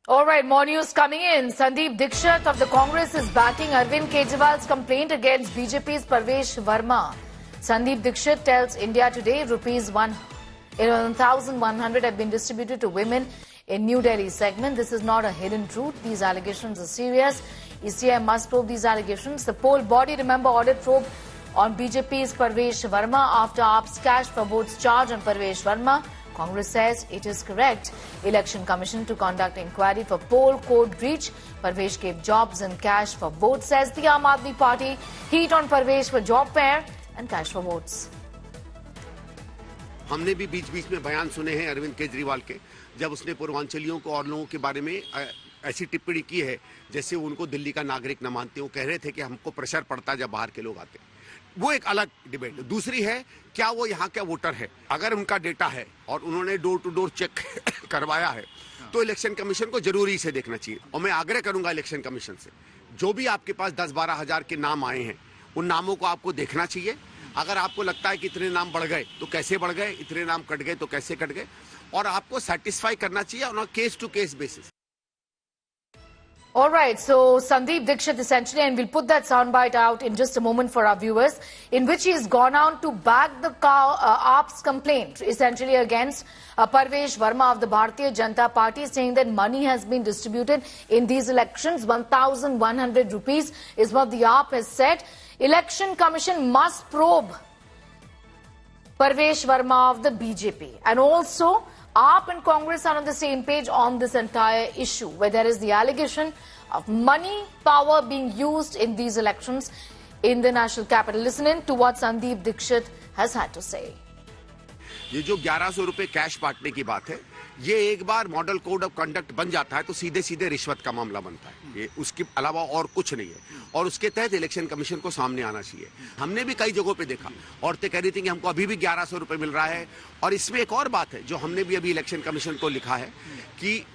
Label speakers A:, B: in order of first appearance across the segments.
A: All right, more news coming in. Sandeep Dikshit of the Congress is backing Arvind Kejriwal's complaint against BJP's Parvesh Verma. Sandeep Dikshit tells India Today rupees 1,100 have been distributed to women in New Delhi segment. This is not a hidden truth. These allegations are serious. ECI must probe these allegations. The poll body, remember, audit probe on BJP's Parvesh Verma after AAP's cash for votes charge on Parvesh Verma. Congress says it is correct. Election Commission to conduct inquiry for poll code breach. Parvesh gave jobs and cash for votes, says the Aam Aadmi Party. Heat on Parvesh for job fare and cash for votes.
B: हमने भी बीच-बीच में बयान सुने हैं अरविंद केजरीवाल के, जब उसने पूर्वांचलियों को और लोगों के बारे में ऐसी टिप्पणी की है जैसे उनको दिल्ली का नागरिक न मानते हो। कह रहे थे कि हमको प्रेशर पड़ता है जब बाहर के लोग आते। वो एक अलग डिबेट। दूसरी है, क्या वो यहाँ का वोटर है? अगर उनका डेटा है और उन्होंने डोर टू डोर चेक करवाया है तो इलेक्शन कमीशन को जरूरी से देखना चाहिए। और मैं आग्रह करूंगा इलेक्शन कमीशन से, जो भी आपके पास 10-12 हजार के नाम आए हैं, उन नामों को आपको देखना चाहिए। अगर आपको लगता है कि इतने नाम बढ़ गए तो कैसे बढ़ गए, इतने नाम कट गए तो कैसे कट गए, और आपको सेटिस्फाई करना चाहिए on a case to case basis.
A: All right, so Sandeep Dikshit essentially, and we'll put that soundbite out in just a moment for our viewers, in which he's gone out to back the AAP's complaint, essentially against Parvesh Verma of the Bharatiya Janata Party, saying that money has been distributed in these elections. 1,100 rupees is what the AAP has said. Election Commission must probe Parvesh Verma of the BJP. And also, AAP and Congress are on the same page on this entire issue, where there is the allegation of money power being used in these elections in the national capital. Listen in to what Sandeep Dikshit has had to say.
B: ये जो 1100 रुपए cash बांटने की बात है, ये एक बार model code of conduct बन जाता है तो सीधे सीधे रिश्वत का मामला बनता है। ये उसके अलावा और कुछ नहीं है, और उसके तहत इलेक्शन कमीशन को सामने आना चाहिए। हमने भी कई जगहों पे देखा, औरतें कह रही थी कि हमको अभी भी 1100 रुपए मिल रहा है। और इसमें एक और बात है जो हमने भी अभी इलेक्शन कमीशन को लिखा है कि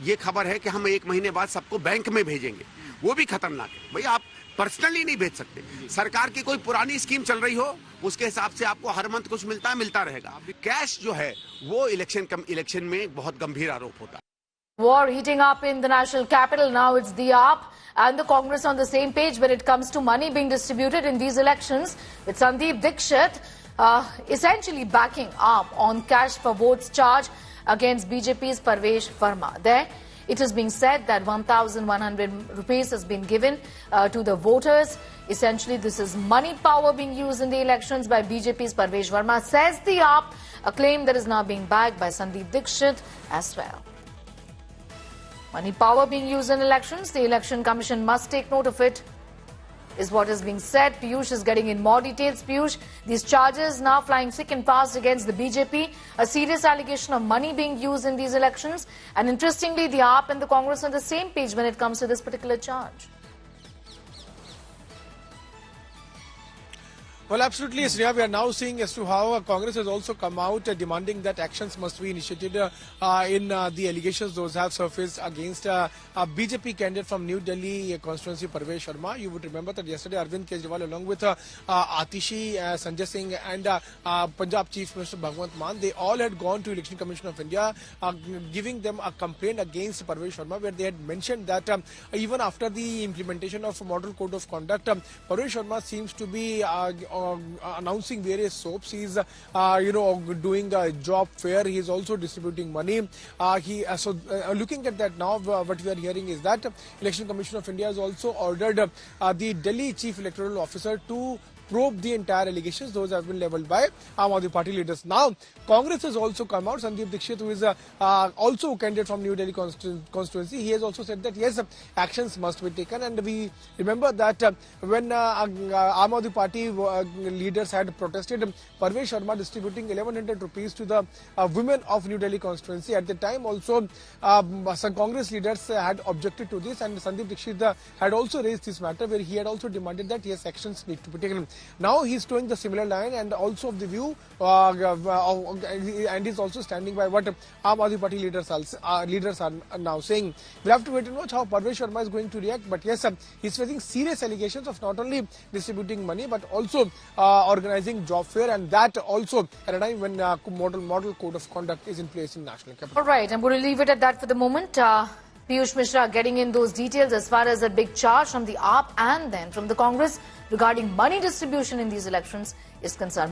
B: ये खबर है कि हम 1 महीने बाद सबको बैंक में भेजेंगे, वो भी खतरनाक है। भाई, आप पर्सनली नहीं भेज सकते। सरकार की कोई पुरानी स्कीम चल रही हो, उसके हिसाब से आपको हर मंथ कुछ मिलता रहेगा। कैश जो है वो इलेक्शन में बहुत गंभीर आरोप होता है।
A: War heating up in the national capital. Now it's the AAP and the Congress on the same page when it comes to money being distributed in these elections, with Sandeep Dikshit essentially backing AAP on cash for votes charge against BJP's Parvesh Verma. There, it is being said that 1,100 rupees has been given to the voters. Essentially, this is money power being used in the elections by BJP's Parvesh Verma, says the AAP, a claim that is now being backed by Sandeep Dikshit as well. Money power being used in elections, the Election Commission must take note of it, is what is being said. Piyush is getting in more details. Piyush, these charges now flying thick and fast against the BJP, a serious allegation of money being used in these elections. And interestingly, the AAP and the Congress are on the same page when it comes to this particular charge.
C: Well, absolutely, Sneha. We are now seeing as to how Congress has also come out demanding that actions must be initiated in the allegations those have surfaced against a BJP candidate from New Delhi constituency, Parvesh Verma. You would remember that yesterday Arvind Kejriwal, along with Atishi, Sanjay Singh and Punjab Chief Minister Bhagwant Mann, they all had gone to Election Commission of India, giving them a complaint against Parvesh Verma, where they had mentioned that even after the implementation of a model code of conduct, Parvesh Verma seems to be announcing various soaps. He's doing a job fair. He's also distributing money. Looking at that now, what we are hearing is that Election Commission of India has also ordered the Delhi Chief Electoral Officer to probe the entire allegations. Those have been leveled by Aam Aadmi Party leaders. Now, Congress has also come out. Sandeep Dikshit, who is also a candidate from New Delhi constituency, he has also said that yes, actions must be taken. And we remember that when Aam Aadmi Party leaders had protested, Parvesh Verma distributing 1,100 rupees to the women of New Delhi constituency. At the time also, some Congress leaders had objected to this, and Sandeep Dikshit had also raised this matter, where he had also demanded that yes, actions need to be taken. Now he's towing the similar line and also of the view, and he's also standing by what Aam Aadmi Party leaders are now saying. We'll have to wait and watch how Parvesh Verma is going to react. But yes, he's facing serious allegations of not only distributing money but also organizing job fair, and that also at a time when model code of conduct is in place in national capital.
A: All right, I'm going to leave it at that for the moment. Piyush Mishra getting in those details as far as a big charge from the AAP and then from the Congress regarding money distribution in these elections is concerned.